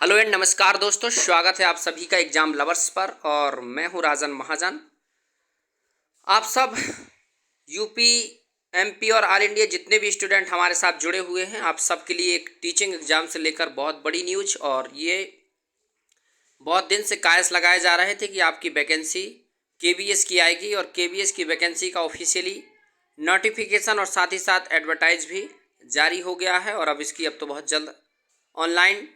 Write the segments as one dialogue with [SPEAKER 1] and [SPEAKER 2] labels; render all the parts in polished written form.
[SPEAKER 1] Hello and नमस्कार दोस्तों, स्वागत है आप सभी का एग्जाम लवर्स पर। और मैं हूं राजन महाजन। आप सब यूपी, एमपी और ऑल इंडिया जितने भी स्टूडेंट हमारे साथ जुड़े हुए हैं, आप सब के लिए एक टीचिंग एग्जाम से लेकर बहुत बड़ी न्यूज। और ये बहुत दिन से कायस लगाए जा रहे थे कि आपकी वैकेंसी केबीएस की आएगी, और केबीएस की वैकेंसी का ऑफिशियली नोटिफिकेशन और साथ ही साथ एडवर्टाइज भी जारी हो गया है। और अब इसकी अब तो बहुत जल्द ऑनलाइन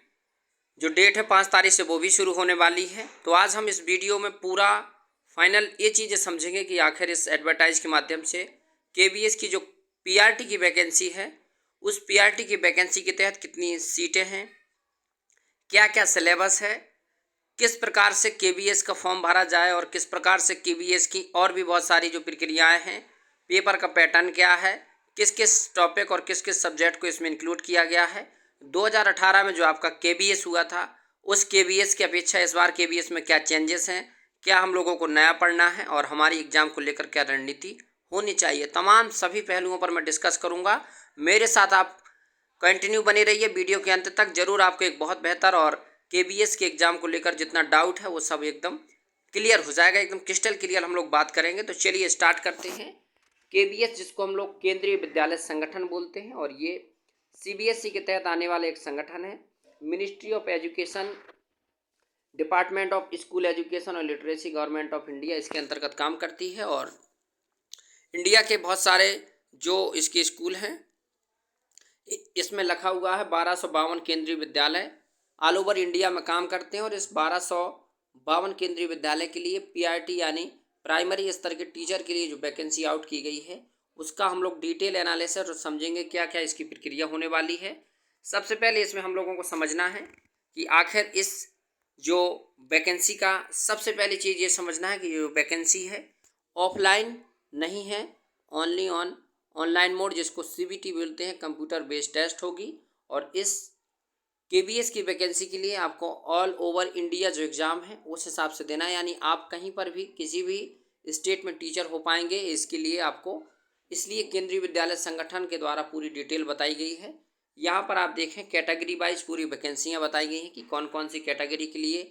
[SPEAKER 1] जो डेट है 5 तारीख से वो भी शुरू होने वाली है। तो आज हम इस वीडियो में पूरा फाइनल ये चीज़ें समझेंगे कि आखिर इस एडवर्टाइज के माध्यम से केबीएस की जो पीआरटी की वैकेंसी है, उस पीआरटी की वैकेंसी के तहत कितनी सीटें हैं, क्या क्या सिलेबस है, किस प्रकार से केबीएस का फॉर्म भरा जाए, और किस प्रकार से केबीएस की और भी बहुत सारी जो प्रक्रियाएं हैं, पेपर का पैटर्न क्या है, किस किस टॉपिक और किस किस सब्जेक्ट को इसमें इंक्लूड किया गया है। 2018 में जो आपका केबीएस हुआ था, उस केबीएस की अपेक्षा इस बार केबीएस में क्या चेंजेस हैं, क्या हम लोगों को नया पढ़ना है, और हमारी एग्जाम को लेकर क्या रणनीति होनी चाहिए, तमाम सभी पहलुओं पर मैं डिस्कस करूंगा। मेरे साथ आप कंटिन्यू बने रहिए वीडियो के अंत तक। जरूर आपको एक बहुत बेहतर और केबीएस के एग्जाम को लेकर जितना डाउट है वो सब एकदम क्लियर हो जाएगा, एकदम क्रिस्टल क्लियर हम लोग बात करेंगे। तो चलिए स्टार्ट करते हैं। केबीएस, जिसको हम लोग केंद्रीय विद्यालय संगठन बोलते हैं, और ये सीबीएसई के तहत आने वाला एक संगठन है। Ministry of education, department of school education और लिटरेसी, गवर्नमेंट ऑफ इंडिया इसके अंतर्गत काम करती है। और इंडिया के बहुत सारे जो इसके स्कूल हैं, इसमें लिखा हुआ है 1252 केंद्रीय विद्यालय ऑल ओवर इंडिया में काम करते हैं। और इस 1252 केंद्रीय विद्यालय के लिए पीआरटी यानी प्राइमरी स्तर के टीचर के लिए जो वैकेंसी आउट की गई है, उसका हम लोग डिटेल एनालिसिस और समझेंगे क्या क्या इसकी प्रक्रिया होने वाली है। सबसे पहले इसमें हम लोगों को समझना है कि आखिर इस जो वैकेंसी का सबसे पहली चीज़ ये समझना है कि जो वैकेंसी है ऑफलाइन नहीं है, ओनली ऑनलाइन मोड, जिसको सीबीटी बोलते हैं, कंप्यूटर बेस्ड टेस्ट होगी। और इस केबीएस की वैकेंसी के लिए आपको ऑल ओवर इंडिया जो एग्ज़ाम है उस हिसाब से देना है, यानी आप कहीं पर भी किसी भी स्टेट में टीचर हो पाएंगे। इसके लिए आपको इसलिए केंद्रीय विद्यालय संगठन के द्वारा पूरी डिटेल बताई गई है। यहाँ पर आप देखें कैटेगरी वाइज पूरी वैकेंसियाँ बताई गई हैं कि कौन कौन सी कैटेगरी के लिए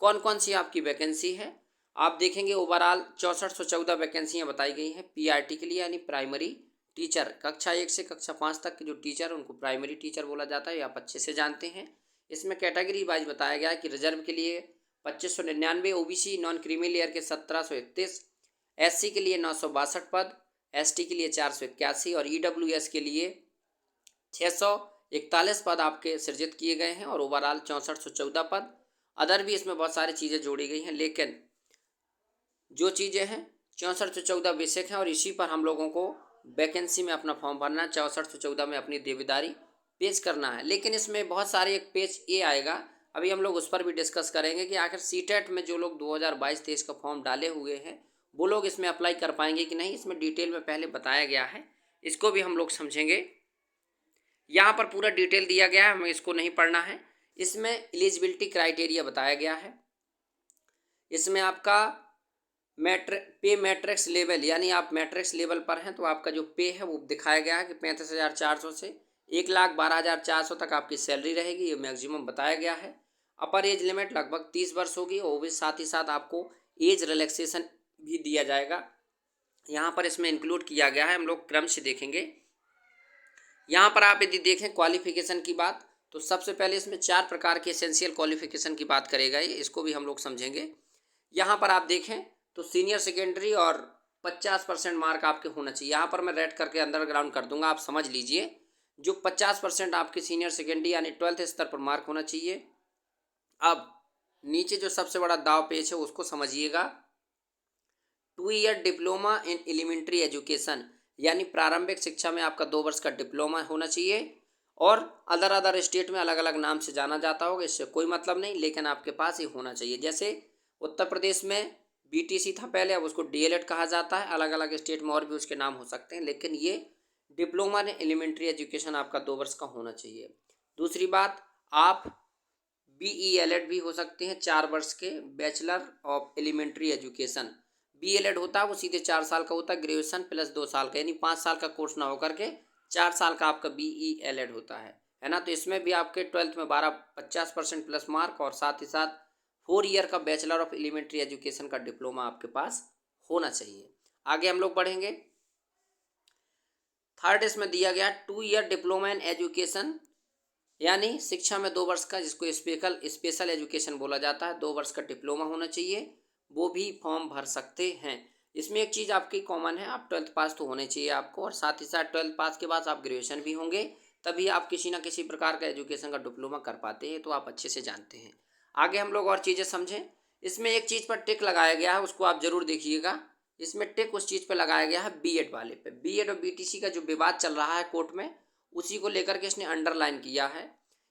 [SPEAKER 1] कौन कौन सी आपकी वैकेंसी है। आप देखेंगे ओवरऑल 6414 वैकेंसियाँ बताई गई हैं पीआरटी के लिए, यानी प्राइमरी टीचर, कक्षा 1 से कक्षा 5 तक के जो टीचर उनको प्राइमरी टीचर बोला जाता है, ये आप अच्छे से जानते हैं। इसमें कैटेगरी वाइज बताया गया है कि रिजर्व के लिए 2599, ओबीसी नॉन क्रीमी लेयर के 1731, एससी के लिए 962 पद, एसटी के लिए 481 और ईडब्ल्यूएस के लिए 641 पद आपके सृजित किए गए हैं। और ओवरऑल 6414 पद। अदर भी इसमें बहुत सारी चीज़ें जोड़ी गई हैं, लेकिन जो चीज़ें हैं 6414 बेसिक हैं, और इसी पर हम लोगों को वैकेंसी में अपना फॉर्म भरना है, 6414 में अपनी देवेदारी पेश करना है। लेकिन इसमें बहुत सारे एक पेज ये आएगा, अभी हम लोग उस पर भी डिस्कस करेंगे कि आखिर सीटेट में जो लोग 2022-23 का फॉर्म डाले हुए हैं वो लोग इसमें अप्लाई कर पाएंगे कि नहीं, इसमें डिटेल में पहले बताया गया है, इसको भी हम लोग समझेंगे। यहाँ पर पूरा डिटेल दिया गया है, हमें इसको नहीं पढ़ना है। इसमें एलिजिबिलिटी क्राइटेरिया बताया गया है। इसमें आपका पे मैट्रिक्स लेवल, यानी आप मैट्रिक्स लेवल पर हैं तो आपका जो पे है वो दिखाया गया है कि 35,400 से 1,12,400 तक आपकी सैलरी रहेगी, ये मैक्सिमम बताया गया है। अपर एज लिमिट लगभग 30 वर्ष होगी, और भी साथ ही साथ आपको एज रिलैक्सेशन भी दिया जाएगा। यहाँ पर इसमें इंक्लूड किया गया है, हम लोग क्रम से देखेंगे। यहाँ पर आप यदि देखें क्वालिफिकेशन की बात, तो सबसे पहले इसमें 4 प्रकार के एसेंशियल क्वालिफिकेशन की बात करेगा ये, इसको भी हम लोग समझेंगे। यहाँ पर आप देखें तो सीनियर सेकेंडरी और 50% मार्क आपके होना चाहिए। यहाँ पर मैं रेड करके अंडरग्राउंड कर दूंगा, आप समझ लीजिए। जो 50% आपके सीनियर सेकेंडरी यानी 12th स्तर पर मार्क होना चाहिए। अब नीचे जो सबसे बड़ा दाव पेच है उसको समझिएगा। 2 year diploma in elementary education, यानी प्रारंभिक शिक्षा में आपका 2 वर्ष का डिप्लोमा होना चाहिए। और अदर स्टेट में अलग अलग नाम से जाना जाता होगा, इससे कोई मतलब नहीं, लेकिन आपके पास ये होना चाहिए। जैसे उत्तर प्रदेश में बीटीसी था पहले, अब उसको डीएलएड कहा जाता है। अलग अलग स्टेट में और भी उसके नाम हो सकते हैं, लेकिन ये डिप्लोमा इन एलिमेंट्री एजुकेशन आपका 2 वर्ष का होना चाहिए। दूसरी बात, आप बीईएलएड भी हो सकते हैं 4 वर्ष के, bachelor of elementary education. BElEd होता है वो सीधे 4 साल का होता है, ग्रेजुएशन प्लस 2 साल का, यानी 5 साल का कोर्स ना होकर के 4 साल का आपका बीईएलएड होता है है ना। तो इसमें भी आपके 12th में 50% प्लस मार्क और साथ ही साथ 4 ईयर का बैचलर ऑफ एलिमेंट्री एजुकेशन का डिप्लोमा आपके पास होना चाहिए। आगे हम लोग बढ़ेंगे। थर्ड इसमें दिया गया 2 ईयर डिप्लोमा इन एजुकेशन, यानी शिक्षा में 2 वर्ष का, जिसको स्पेशल एजुकेशन बोला जाता है, 2 वर्ष का डिप्लोमा होना चाहिए, वो भी फॉर्म भर सकते हैं। इसमें एक चीज़ आपकी कॉमन है, आप 12th पास तो होने चाहिए आपको, और साथ ही साथ 12th पास के बाद आप ग्रेजुएशन भी होंगे, तभी आप किसी ना किसी प्रकार का एजुकेशन का डिप्लोमा कर पाते हैं, तो आप अच्छे से जानते हैं। आगे हम लोग और चीज़ें समझें। इसमें एक चीज़ पर टिक लगाया गया है, उसको आप ज़रूर देखिएगा। इसमें टिक उस चीज़ पर लगाया गया है बीएड वाले पे। बीएड और बीटीसी का जो विवाद चल रहा है कोर्ट में, उसी को लेकर के इसने अंडरलाइन किया है।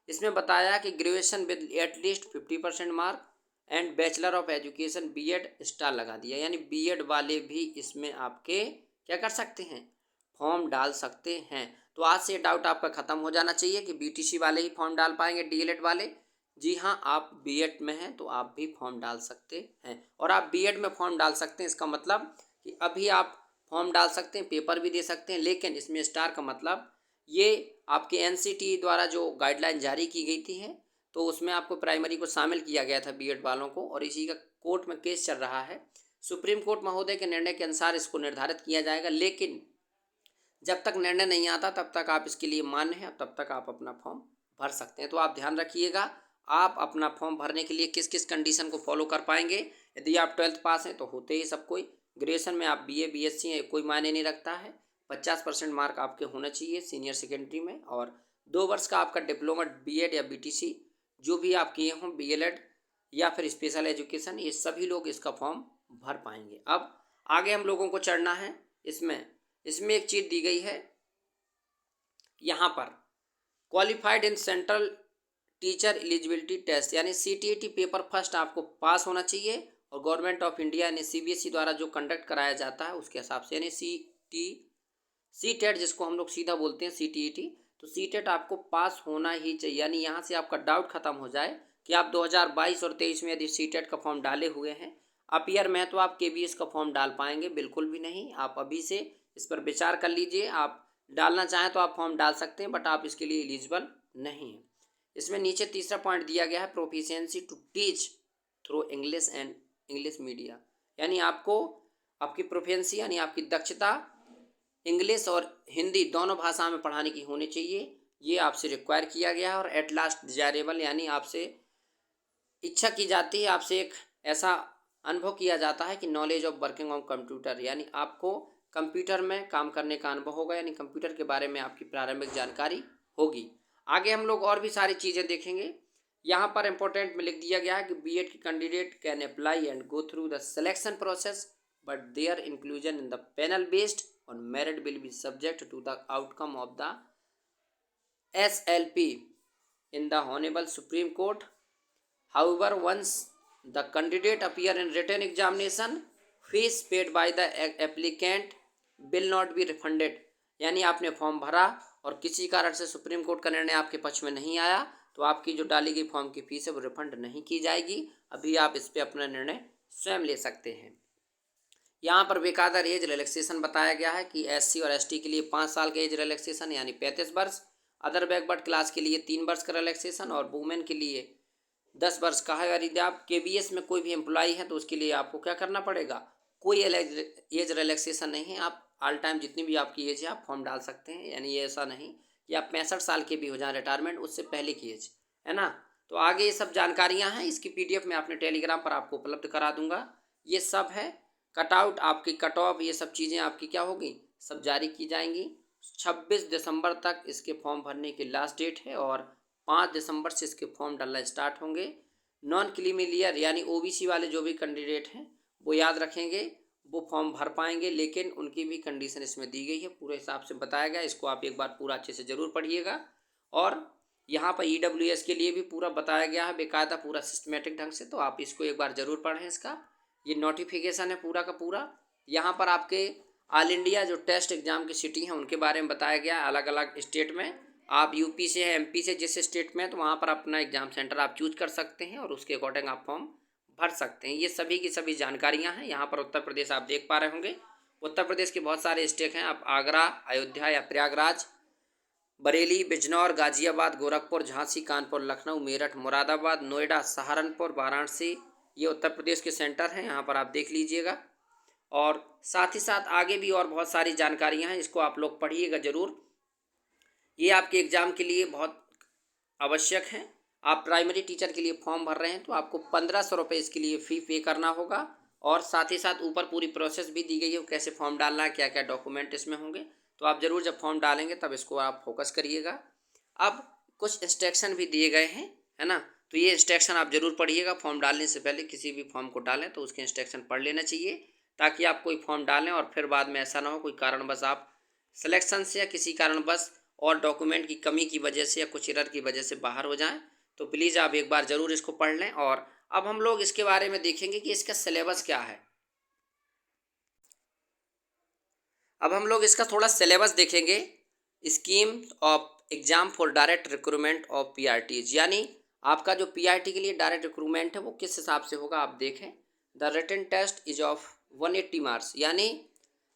[SPEAKER 1] इसमें बताया कि graduation with at least 50% mark and bachelor of education BEd star लगा दिया, यानी बीएड वाले भी इसमें आपके क्या कर सकते हैं, फॉर्म डाल सकते हैं। तो आज से डाउट आपका ख़त्म हो जाना चाहिए कि बीटीसी वाले ही फॉर्म डाल पाएंगे, डीएलएड वाले। जी हाँ, आप बीएड में हैं तो आप भी फॉर्म डाल सकते हैं, और आप बीएड में फॉर्म डाल सकते हैं, इसका मतलब कि अभी आप फॉर्म डाल सकते हैं, पेपर भी दे सकते हैं, लेकिन इसमें स्टार का मतलब ये आपके एनसीटी द्वारा जो गाइडलाइन जारी की गई थी है, तो उसमें आपको प्राइमरी को शामिल किया गया था बीएड वालों को, और इसी का कोर्ट में केस चल रहा है। सुप्रीम कोर्ट महोदय के निर्णय के अनुसार इसको निर्धारित किया जाएगा, लेकिन जब तक निर्णय नहीं आता तब तक आप इसके लिए मान्य हैं, तब तक आप अपना फॉर्म भर सकते हैं। तो आप ध्यान रखिएगा, आप अपना फॉर्म भरने के लिए किस किस कंडीशन को फॉलो कर पाएंगे। यदि आप 12th पास हैं तो होते ही सब कोई, ग्रेजुएशन में आप बीए बीएससी हैं कोई मायने नहीं रखता है, 50% मार्क आपके होना चाहिए सीनियर सेकेंडरी में, और 2 वर्ष का आपका डिप्लोमा बीएड या बीटीसी जो भी आप किए हों, बीएलएड या फिर स्पेशल एजुकेशन, ये सभी लोग इसका फॉर्म भर पाएंगे। अब आगे हम लोगों को चढ़ना है। इसमें एक चीज़ दी गई है यहाँ पर, qualified in central teacher eligibility test, यानी सीटीईटी पेपर फर्स्ट आपको पास होना चाहिए, और गवर्नमेंट ऑफ इंडिया यानी सीबीएसई द्वारा जो कंडक्ट कराया जाता है उसके हिसाब से, यानी सीटेट जिसको हम लोग सीधा बोलते हैं सीटीईटी, तो सीटेट आपको पास होना ही चाहिए। यानी यहाँ से आपका डाउट खत्म हो जाए कि आप 2022 और 23 में यदि सीटेट का फॉर्म डाले हुए हैं, अपीयर में, तो आप केबीएस का फॉर्म डाल पाएंगे? बिल्कुल भी नहीं। आप अभी से इस पर विचार कर लीजिए, आप डालना चाहें तो आप फॉर्म डाल सकते हैं, बट आप इसके लिए एलिजिबल नहीं हैं। इसमें नीचे तीसरा पॉइंट दिया गया है, proficiency to teach through English and English media, यानी आपको आपकी प्रोफिशिएंसी यानी आपकी दक्षता इंग्लिश और हिंदी दोनों भाषा में पढ़ाने की होनी चाहिए, ये आपसे रिक्वायर किया गया है। और एट लास्ट डिजायरेबल, यानी आपसे इच्छा की जाती है, आपसे एक ऐसा अनुभव किया जाता है कि knowledge of working on computer, यानी आपको कंप्यूटर में काम करने का अनुभव होगा, यानी कंप्यूटर के बारे में आपकी प्रारंभिक जानकारी होगी। आगे हम लोग और भी सारी चीज़ें देखेंगे। यहाँ पर इंपॉर्टेंट में लिख दिया गया है कि बीएड की candidate can apply and go through the selection process, but their inclusion in the panel based on merit will be subject to the outcome of the SLP in the Honorable Supreme Court. However, once the candidate appear in written examination, fees paid by the applicant will not be refunded. यानी आपने form भरा और किसी कारण से supreme court का निर्णय आपके पक्ष में नहीं आया, तो आपकी जो डाली गई फॉर्म की फीस है वो रिफंड नहीं की जाएगी। अभी आप इस पर अपना निर्णय स्वयं ले सकते हैं। यहाँ पर बेकायदा एज रिलैक्सेशन बताया गया है कि एससी और एसटी के लिए 5 साल का एज रिलैक्सेशन यानी 35 वर्ष, अदर बैकवर्ड क्लास के लिए 3 वर्ष का रिलैक्सेशन, और वुमेन के लिए 10 वर्ष का है। यदि आप केबीएस में कोई भी एम्प्लॉई है तो उसके लिए आपको क्या करना पड़ेगा, कोई एज रिलैक्सेशन नहीं है, आप ऑल टाइम जितनी भी आपकी एज है आप फॉर्म डाल सकते हैं। यानी ये ऐसा नहीं कि आप 65 साल के भी हो जाएं रिटायरमेंट, उससे पहले की एज, है ना। तो आगे ये सब जानकारियाँ हैं, इसकी PDF मैं अपने टेलीग्राम पर आपको उपलब्ध करा दूंगा। ये सब है कटआउट, आपकी कट ऑफ, ये सब चीज़ें आपकी क्या होगी, सब जारी की जाएंगी। 26 दिसंबर तक इसके फॉर्म भरने की लास्ट डेट है, और 5 दिसंबर से इसके फॉर्म डालना स्टार्ट होंगे। नॉन क्रीमीलियर यानी ओबीसी वाले जो भी कैंडिडेट हैं वो याद रखेंगे, वो फॉर्म भर पाएंगे, लेकिन उनकी भी कंडीशन इसमें दी गई है, पूरे हिसाब से बताया गया। इसको आप एक बार पूरा अच्छे से ज़रूर पढ़िएगा। और यहाँ पर EWS के लिए भी पूरा बताया गया है बेकायदा, पूरा सिस्टमेटिक ढंग से, तो आप इसको एक बार ज़रूर पढ़ें। इसका ये नोटिफिकेशन है पूरा का पूरा। यहाँ पर आपके ऑल इंडिया जो टेस्ट एग्जाम की सिटी हैं उनके बारे में बताया गया है, अलग अलग स्टेट में। आप यूपी से है, MP से, जिस स्टेट में, तो वहाँ पर अपना एग्जाम सेंटर आप चूज कर सकते हैं और उसके अकॉर्डिंग आप फॉर्म भर सकते हैं। ये सभी की सभी जानकारियाँ हैं। यहाँ पर उत्तर प्रदेश आप देख पा रहे होंगे। उत्तर प्रदेश के बहुत सारे स्टेट हैं, आप आगरा, अयोध्या या प्रयागराज, बरेली, बिजनौर, गाजियाबाद, गोरखपुर, झांसी, कानपुर, लखनऊ, मेरठ, मुरादाबाद, नोएडा, सहारनपुर, वाराणसी, ये उत्तर प्रदेश के सेंटर हैं, यहाँ पर आप देख लीजिएगा। और साथ ही साथ आगे भी और बहुत सारी जानकारियाँ हैं, इसको आप लोग पढ़िएगा ज़रूर। ये आपके एग्ज़ाम के लिए बहुत आवश्यक हैं। आप प्राइमरी टीचर के लिए फॉर्म भर रहे हैं तो आपको 1500 रुपये इसके लिए फ़ी पे करना होगा। और साथ ही साथ ऊपर पूरी प्रोसेस भी दी गई है, कैसे फॉर्म डालना है, क्या क्या डॉक्यूमेंट इसमें होंगे। तो आप ज़रूर जब फॉर्म डालेंगे तब इसको आप फोकस करिएगा। अब कुछ इंस्ट्रक्शन भी दिए गए हैं, है ना, तो ये इंस्ट्रक्शन आप ज़रूर पढ़िएगा। फॉर्म डालने से पहले किसी भी फॉर्म को डालें तो उसके इंस्ट्रक्शन पढ़ लेना चाहिए, ताकि आप कोई फॉर्म डालें और फिर बाद में ऐसा ना हो कोई कारणवश आप सिलेक्शन से या किसी कारणवश और डॉक्यूमेंट की कमी की वजह से या कुछ एरर की वजह से बाहर हो जाएं। तो प्लीज़ आप एक बार ज़रूर इसको पढ़ लें। और अब हम लोग इसके बारे में देखेंगे कि इसका सिलेबस क्या है। अब हम लोग इसका थोड़ा सिलेबस देखेंगे। Scheme of exam for direct recruitment of PRTs, यानी आपका जो पीआरटी के लिए डायरेक्ट रिक्रूटमेंट है वो किस हिसाब से होगा आप देखें। The written test is of 180 marks, यानी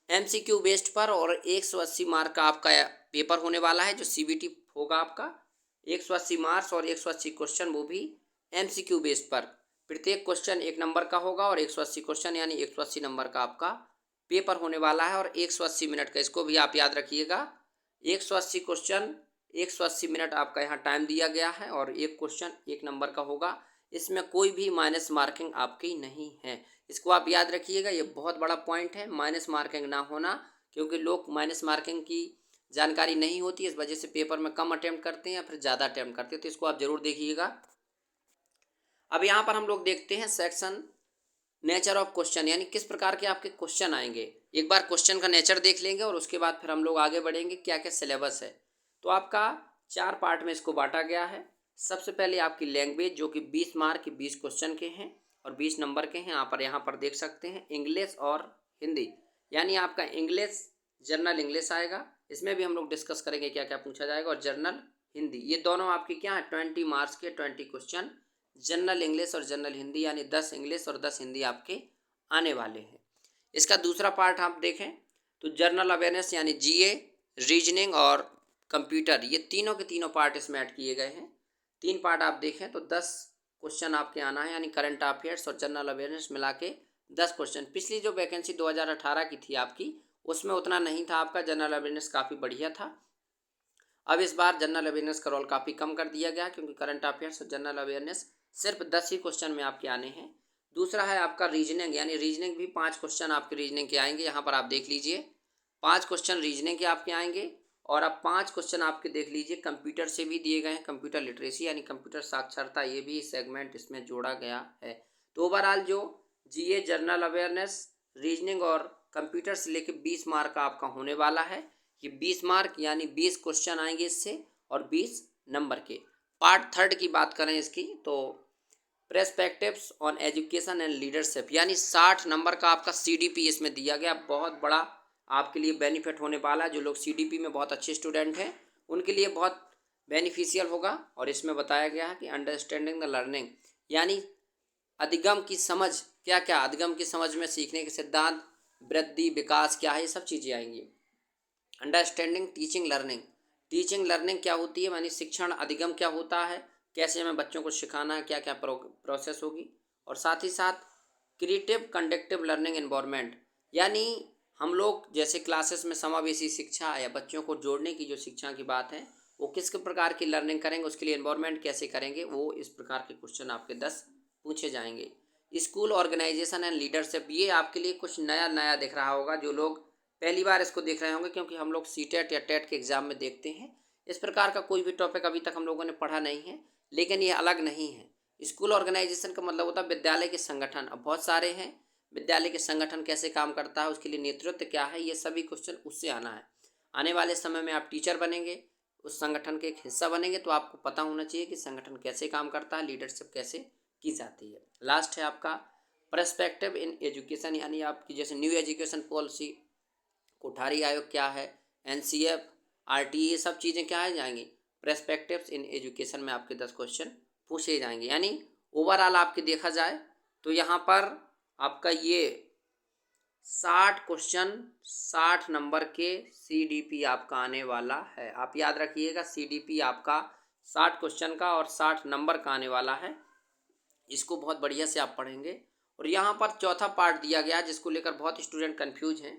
[SPEAKER 1] एमसीक्यू बेस्ड पर, और 180 मार्क का आपका पेपर होने वाला है जो सीबीटी होगा आपका। 180 मार्क्स और 180 क्वेश्चन, वो भी एमसीक्यू बेस्ड पर। प्रत्येक क्वेश्चन 1 नंबर का होगा और 180 क्वेश्चन यानी 180 नंबर का आपका पेपर होने वाला है। और 180 मिनट का, इसको भी आप याद रखिएगा। 180 क्वेश्चन, 180 मिनट आपका यहाँ टाइम दिया गया है और एक क्वेश्चन 1 नंबर का होगा। इसमें कोई भी माइनस मार्किंग आपकी नहीं है, इसको आप याद रखिएगा। ये बहुत बड़ा पॉइंट है, माइनस मार्किंग ना होना, क्योंकि लोग माइनस मार्किंग की जानकारी नहीं होती, इस वजह से पेपर में कम अटेम्प्ट करते हैं या फिर ज़्यादा अटेम्प्ट करते हैं। तो इसको आप ज़रूर देखिएगा। अब यहाँ पर हम लोग देखते हैं सेक्शन नेचर ऑफ क्वेश्चन, यानी किस प्रकार के आपके क्वेश्चन आएंगे। एक बार क्वेश्चन का नेचर देख लेंगे और उसके बाद फिर हम लोग आगे बढ़ेंगे क्या क्या सिलेबस है। तो आपका 4 पार्ट में इसको बांटा गया है। सबसे पहले आपकी लैंग्वेज, जो कि 20 मार्क के 20 क्वेश्चन के हैं और 20 नंबर के हैं। यहाँ पर देख सकते हैं इंग्लिश और हिंदी, यानी आपका इंग्लिश जनरल इंग्लिश आएगा, इसमें भी हम लोग डिस्कस करेंगे क्या क्या पूछा जाएगा। और जनरल हिंदी, ये दोनों आपकी क्या है 20 मार्क्स के 20 क्वेश्चन जनरल इंग्लिश और जनरल हिंदी, यानी 10 इंग्लिश और 10 हिंदी आपके आने वाले हैं। इसका दूसरा पार्ट आप देखें तो जनरल अवेयरनेस यानी जीए, रीजनिंग और कंप्यूटर, ये तीनों के तीनों पार्ट इसमें ऐड किए गए हैं। 3 पार्ट आप देखें तो 10 क्वेश्चन आपके आना है, यानी करंट अफेयर्स और जनरल अवेयरनेस मिला के 10 क्वेश्चन। पिछली जो वैकेंसी 2018 की थी आपकी, उसमें उतना नहीं था आपका, जनरल अवेयरनेस काफ़ी बढ़िया था। अब इस बार जनरल अवेयरनेस का रोल काफ़ी कम कर दिया गया, क्योंकि करंट अफेयर्स और जनरल अवेयरनेस सिर्फ 10 ही क्वेश्चन में आपके आने हैं। दूसरा है आपका रीजनिंग, यानी रीजनिंग भी 5 क्वेश्चन आपके रीजनिंग के आएंगे। यहाँ पर आप देख लीजिए 5 क्वेश्चन रीजनिंग के आपके आएंगे। और अब 5 क्वेश्चन आपके देख लीजिए कंप्यूटर से भी दिए गए हैं, कंप्यूटर लिटरेसी यानी कंप्यूटर साक्षरता, ये भी सेगमेंट इसमें जोड़ा गया है। तो ओवरऑल जो जीए, जनरल अवेयरनेस, रीजनिंग और कंप्यूटर से लेके 20 मार्क का आपका होने वाला है। ये 20 मार्क यानी 20 क्वेश्चन आएंगे इससे और 20 नंबर के। पार्ट थर्ड की बात करें इसकी तो perspectives on education and leadership, यानी 60 नंबर का आपका सीडीपी इसमें दिया गया। बहुत बड़ा आपके लिए बेनिफिट होने वाला है। जो लोग सीडीपी में बहुत अच्छे स्टूडेंट हैं उनके लिए बहुत बेनिफिशियल होगा। और इसमें बताया गया है कि अंडरस्टैंडिंग द लर्निंग, यानी अधिगम की समझ, क्या क्या अधिगम की समझ में सीखने के सिद्धांत, वृद्धि, विकास क्या है, ये सब चीज़ें आएंगी। Understanding teaching learning, teaching learning क्या होती है, यानी शिक्षण अधिगम क्या होता है, कैसे हमें बच्चों को सिखाना है, क्या क्या प्रोसेस होगी। और साथ ही साथ क्रिएटिव कंडक्टिव लर्निंग एनवायरनमेंट, यानी हम लोग जैसे क्लासेस में समावेशी शिक्षा या बच्चों को जोड़ने की जो शिक्षा की बात है, वो किस प्रकार की लर्निंग करेंगे, उसके लिए एनवायरनमेंट कैसे करेंगे, वो इस प्रकार के क्वेश्चन आपके 10 पूछे जाएंगे। स्कूल ऑर्गेनाइजेशन एंड लीडरशिप, ये आपके लिए कुछ नया नया दिख रहा होगा, जो लोग पहली बार इसको देख रहे होंगे, क्योंकि हम लोग सीटेट या टेट के एग्ज़ाम में देखते हैं। इस प्रकार का कोई भी टॉपिक अभी तक हम लोगों ने पढ़ा नहीं है, लेकिन ये अलग नहीं है। स्कूल ऑर्गेनाइजेशन का मतलब होता है विद्यालय के संगठन। अब बहुत सारे हैं, विद्यालय के संगठन कैसे काम करता है, उसके लिए नेतृत्व क्या है, ये सभी क्वेश्चन उससे आना है। आने वाले समय में आप टीचर बनेंगे, उस संगठन के एक हिस्सा बनेंगे, तो आपको पता होना चाहिए कि संगठन कैसे काम करता है, लीडरशिप कैसे की जाती है। लास्ट है आपका पर्सपेक्टिव इन एजुकेशन, यानी आपकी जैसे न्यू एजुकेशन पॉलिसी, कोठारी आयोग क्या है, एनसीएफ, आरटीए, सब चीज़ें क्या है जाएंगी पर्सपेक्टिव्स इन एजुकेशन में आपके 10 क्वेश्चन पूछे जाएंगे। यानी ओवरऑल आपके देखा जाए तो यहाँ पर आपका ये 60 क्वेश्चन 60 नंबर के CDP आपका आने वाला है। आप याद रखिएगा, CDP आपका 60 क्वेश्चन का और 60 नंबर का आने वाला है। इसको बहुत बढ़िया से आप पढ़ेंगे। और यहाँ पर चौथा पार्ट दिया गया जिसको लेकर बहुत स्टूडेंट कंफ्यूज हैं,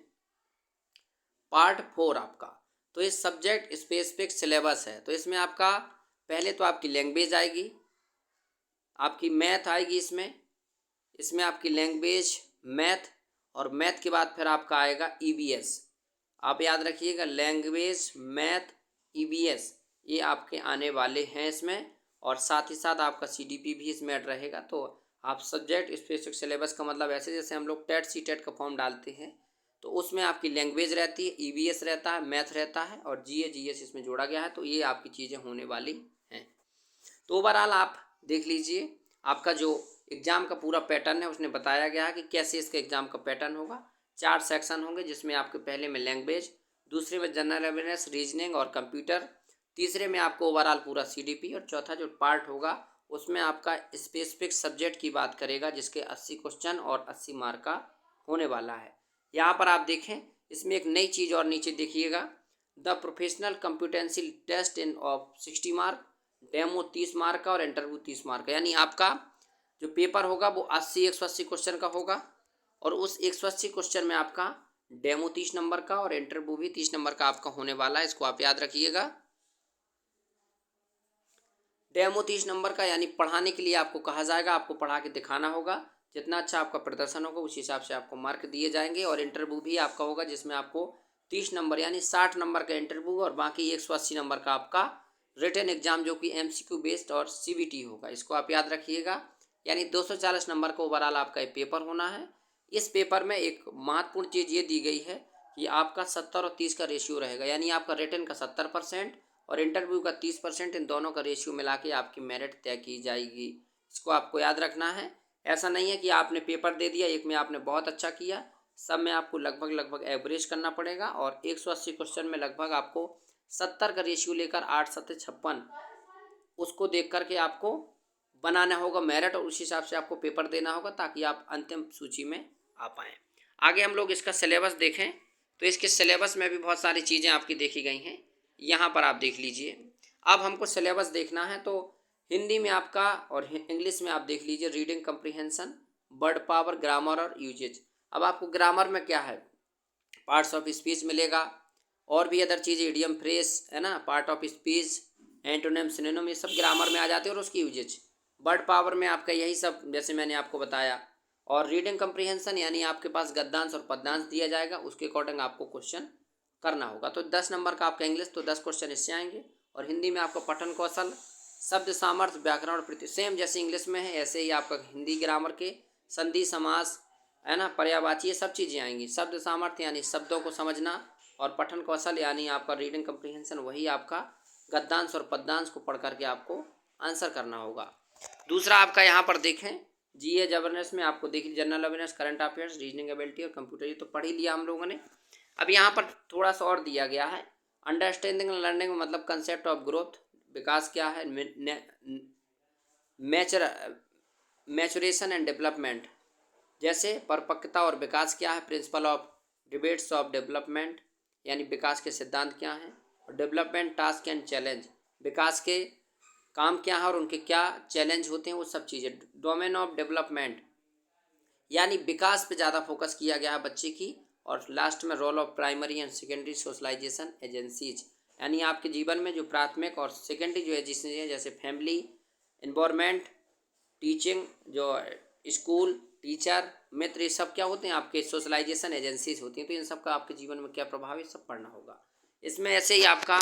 [SPEAKER 1] पार्ट 4 आपका। तो ये सब्जेक्ट स्पेसिफिक सिलेबस है। तो इसमें आपका पहले तो आपकी लैंग्वेज आएगी, आपकी मैथ आएगी, इसमें आपकी लैंग्वेज, मैथ, और मैथ के बाद फिर आपका आएगा EVS। आप याद रखिएगा, लैंग्वेज, मैथ, EVS ये आपके आने वाले हैं इसमें। और साथ ही साथ आपका CDP भी इसमें ऐड रहेगा। तो आप सब्जेक्ट स्पेसिफिक सिलेबस का मतलब ऐसे जैसे हम लोग टेट CTET का फॉर्म डालते हैं तो उसमें आपकी लैंग्वेज रहती है, EVS रहता है, मैथ रहता है और GS इसमें जोड़ा गया है। तो ये आपकी चीज़ें होने वाली हैं। तो ओवरऑल आप देख लीजिए, आपका जो एग्ज़ाम का पूरा पैटर्न है उसने बताया गया है कि कैसे इसका एग्ज़ाम का पैटर्न होगा। 4 सेक्शन होंगे जिसमें आपके पहले में लैंग्वेज, दूसरे में जनरल अवेयरनेस, रीजनिंग और कंप्यूटर, तीसरे में आपको ओवरऑल पूरा CDP, और चौथा जो पार्ट होगा उसमें आपका स्पेसिफिक सब्जेक्ट की बात करेगा जिसके 80 क्वेश्चन और 80 मार्क का होने वाला है। यहाँ पर आप देखें, इसमें एक नई चीज़ और नीचे देखिएगा, the professional competency test in of 60 mark, demo 30 mark का और इंटरव्यू 30 मार्क का। यानी आपका जो पेपर होगा वो 180 क्वेश्चन का होगा और उस 180 क्वेश्चन में आपका डेमो 30 नंबर का और इंटरव्यू भी 30 नंबर का आपका होने वाला है। इसको आप याद रखिएगा, डेमो 30 नंबर का, यानी पढ़ाने के लिए आपको कहा जाएगा, आपको पढ़ा के दिखाना होगा। जितना अच्छा आपका प्रदर्शन होगा उस हिसाब से आपको मार्क दिए जाएंगे। और इंटरव्यू भी आपका होगा जिसमें आपको 30 नंबर यानी 60 नंबर का इंटरव्यू और बाकी 180 नंबर का आपका रिटन एग्जाम जो कि MCQ बेस्ड और CBT होगा। इसको आप याद रखिएगा, यानी 240 नंबर का ओवरऑल आपका ये पेपर होना है। इस पेपर में एक महत्वपूर्ण चीज़ ये दी गई है कि आपका 70 और 30 का रेशियो रहेगा, यानी आपका रिटन का 70% और इंटरव्यू का 30%, इन दोनों का रेशियो मिला के आपकी मेरिट तय की जाएगी। इसको आपको याद रखना है। ऐसा नहीं है कि आपने पेपर दे दिया, एक में आपने बहुत अच्छा किया, सब में आपको लगभग एवरेज करना पड़ेगा। और 180 क्वेश्चन में लगभग आपको 70 का रेशियो लेकर 8 7 56 उसको देख करके आपको बनाना होगा मेरिट, और उस हिसाब से आपको पेपर देना होगा ताकि आप अंतिम सूची में आ पाएँ। आगे हम लोग इसका सिलेबस देखें तो इसके सिलेबस में भी बहुत सारी चीज़ें आपकी देखी गई हैं। यहाँ पर आप देख लीजिए, अब हमको सिलेबस देखना है तो हिंदी में आपका और इंग्लिश में आप देख लीजिए, reading comprehension, word power, grammar और यूजेज। अब आपको ग्रामर में क्या है, पार्ट्स ऑफ स्पीच मिलेगा और भी अदर चीज़, इडियम फ्रेज है ना, part of speech, antonym, synonym, ये सब ग्रामर में आ जाते हैं और उसकी यूजेज। वर्ड पावर में आपका यही सब जैसे मैंने आपको बताया। और रीडिंग कम्प्रीहेंशन यानी आपके पास गद्यांश और पद्यांश दिया जाएगा, उसके अकॉर्डिंग आपको क्वेश्चन करना होगा। तो 10 नंबर का आपका इंग्लिश, तो 10 क्वेश्चन इससे आएंगे। और हिंदी में आपका पठन कौशल, शब्द सामर्थ्य, व्याकरण और प्रति, सेम जैसे इंग्लिश में है ऐसे ही आपका हिंदी ग्रामर के संधि, समास है ना, पर्यायवाची, ये सब चीज़ें आएंगी। शब्द सामर्थ्य यानी शब्दों को समझना, और पठन कौशल यानी आपका रीडिंग कम्प्रीहेंशन, वही आपका गद्यांश और पद्यांश को पढ़ करके आपको आंसर करना होगा। दूसरा आपका यहाँ पर देखें, GH अवेयरनेस में आपको देखिए general awareness, current affairs, reasoning ability और कंप्यूटर, ये तो पढ़ ही लिया हम लोगों ने। अब यहाँ पर थोड़ा सा और दिया गया है, अंडरस्टैंडिंग लर्निंग मतलब कंसेप्ट ऑफ ग्रोथ, विकास क्या है, मैचुरेशन एंड डेवलपमेंट, जैसे परिपक्वता और विकास क्या है, principle of debates of development यानी विकास के सिद्धांत क्या हैं, और डेवलपमेंट टास्क एंड चैलेंज, विकास के काम क्या है और उनके क्या चैलेंज होते हैं, वो सब चीज़ें। डोमेन ऑफ डेवलपमेंट यानी विकास पे ज़्यादा फोकस किया गया है बच्चे की। और लास्ट में role of primary and secondary socialisation agencies, यानी आपके जीवन में जो प्राथमिक और सेकेंडरी जो एजेंसी है जैसे फैमिली, इन्वायरमेंट, टीचिंग, जो स्कूल, टीचर, मित्र, ये सब क्या होते हैं आपके सोशलाइजेशन एजेंसीज होती हैं। तो इन सब का आपके जीवन में क्या प्रभाव है, सब पढ़ना होगा। इसमें ऐसे ही आपका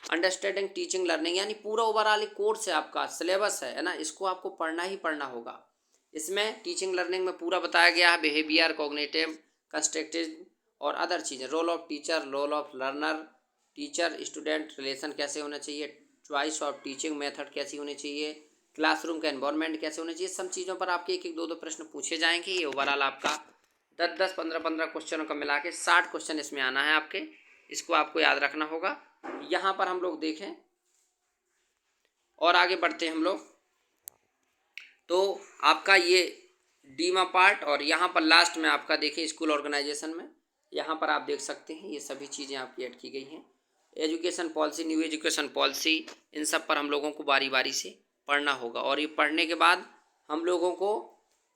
[SPEAKER 1] अंडरस्टैंडिंग टीचिंग लर्निंग यानी पूरा ओवरऑल कोर्स है, आपका सिलेबस है ना, इसको आपको पढ़ना ही पढ़ना होगा। इसमें टीचिंग लर्निंग में पूरा बताया गया है, बिहेवियर, कॉग्निटिव, कंस्ट्रक्टिव और अदर चीज़ें, role of teacher, role of learner, teacher student relation कैसे होना चाहिए, चॉइस ऑफ टीचिंग मेथड कैसी होनी चाहिए, क्लासरूम का एनवायरनमेंट कैसे होना चाहिए, सब चीज़ों पर आपके एक एक दो प्रश्न पूछे जाएंगे। ये ओवरऑल आपका 10 15 क्वेश्चनों का मिला के 60 क्वेश्चन इसमें आना है आपके, इसको आपको याद रखना होगा। यहाँ पर हम लोग देखें और आगे बढ़ते हैं हम लोग, तो आपका ये डीमा पार्ट, और यहाँ पर लास्ट में आपका देखिए स्कूल ऑर्गेनाइजेशन में यहाँ पर आप देख सकते हैं ये सभी चीज़ें आपकी ऐड की गई हैं। Education policy, new education policy, इन सब पर हम लोगों को बारी बारी से पढ़ना होगा, और ये पढ़ने के बाद हम लोगों को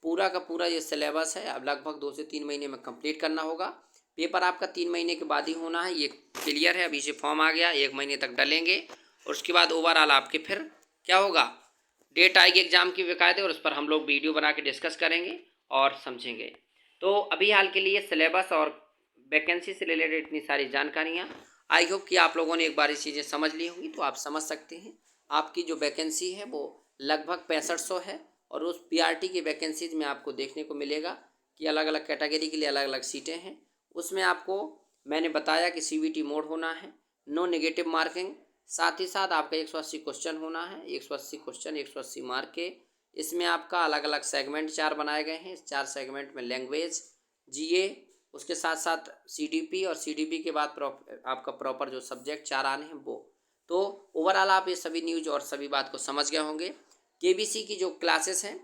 [SPEAKER 1] पूरा का पूरा ये सिलेबस है अब लगभग 2 से 3 महीने में कंप्लीट करना होगा। पेपर आपका 3 महीने के बाद ही होना है, ये क्लियर है। अभी से फॉर्म आ गया, 1 महीने तक डलेंगे, और उसके बाद ओवरऑल आपके फिर क्या होगा, डेट आएगी एग्ज़ाम की बेकायदे, और उस पर हम लोग वीडियो बना के डिस्कस करेंगे और समझेंगे। तो अभी हाल के लिए सिलेबस और वैकेंसी से रिलेटेड इतनी सारी जानकारियाँ, आई होप कि आप लोगों ने एक बार ये चीज़ें समझ ली होंगी। तो आप समझ सकते हैं आपकी जो वैकेंसी है वो लगभग 6500 है, और उस पीआरटी की वैकेंसीज में आपको देखने को मिलेगा कि अलग अलग कैटेगरी के लिए अलग अलग सीटें हैं। उसमें आपको मैंने बताया कि सीवीटी मोड होना है, नो नेगेटिव मार्किंग, साथ ही साथ आपका 180 क्वेश्चन होना है, 180 क्वेश्चन 180 मार्क के। इसमें आपका अलग अलग सेगमेंट 4 बनाए गए हैं। इस 4 सेगमेंट में लैंग्वेज, जीए, उसके साथ साथ सीडीपी, और सीडीपी के बाद आपका प्रॉपर जो सब्जेक्ट 4 आने हैं वो। तो ओवरऑल आप ये सभी न्यूज और सभी बात को समझ गए होंगे। केबीसी की जो क्लासेस हैं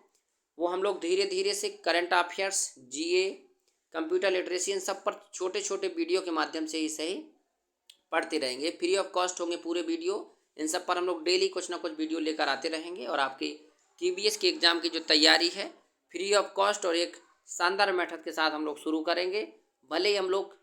[SPEAKER 1] वो हम लोग धीरे धीरे से करंट अफेयर्स, जीए, कंप्यूटर लिटरेसी, इन सब पर छोटे छोटे वीडियो के माध्यम से ही सही पढ़ते रहेंगे। फ्री ऑफ कॉस्ट होंगे पूरे वीडियो, इन सब पर हम लोग डेली कुछ ना कुछ वीडियो लेकर आते रहेंगे, और आपके केबीएस के एग्ज़ाम की जो तैयारी है फ्री ऑफ कॉस्ट और एक शानदार मेथड के साथ हम लोग शुरू करेंगे। भले ही हम लोग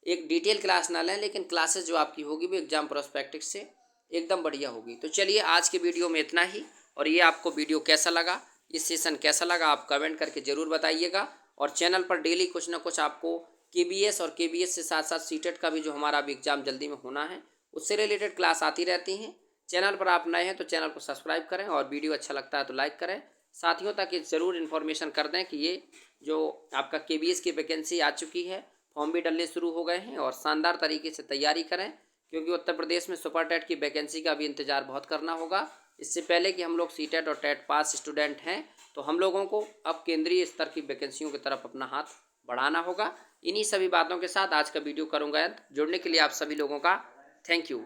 [SPEAKER 1] एक डिटेल क्लास ना लें, लेकिन क्लासेस जो आपकी होगी वो एग्ज़ाम प्रोस्पेक्टिव से एकदम बढ़िया होगी। तो चलिए आज के वीडियो में इतना ही, और ये आपको वीडियो कैसा लगा, ये सेशन कैसा लगा, आप कमेंट करके ज़रूर बताइएगा। और चैनल पर डेली कुछ ना कुछ आपको केबीएस और केबीएस से साथ साथ सीटेट का भी जो हमारा अभी एग्ज़ाम जल्दी में होना है उससे रिलेटेड क्लास आती रहती हैं। चैनल पर आप नए हैं तो चैनल को सब्सक्राइब करें, और वीडियो अच्छा लगता है तो लाइक करें। साथियों तक ये ज़रूर इन्फॉर्मेशन कर दें कि ये जो आपका केबीएस की वैकेंसी आ चुकी है, फॉर्म भी डलने शुरू हो गए हैं, और शानदार तरीके से तैयारी करें, क्योंकि उत्तर प्रदेश में सुपर टेट की वैकेंसी का भी इंतज़ार बहुत करना होगा। इससे पहले कि हम लोग सीटेट और टेट पास स्टूडेंट हैं, तो हम लोगों को अब केंद्रीय स्तर की वैकेंसियों की तरफ अपना हाथ बढ़ाना होगा। इन्हीं सभी बातों के साथ आज का वीडियो करूँगा। जुड़ने के लिए आप सभी लोगों का थैंक यू।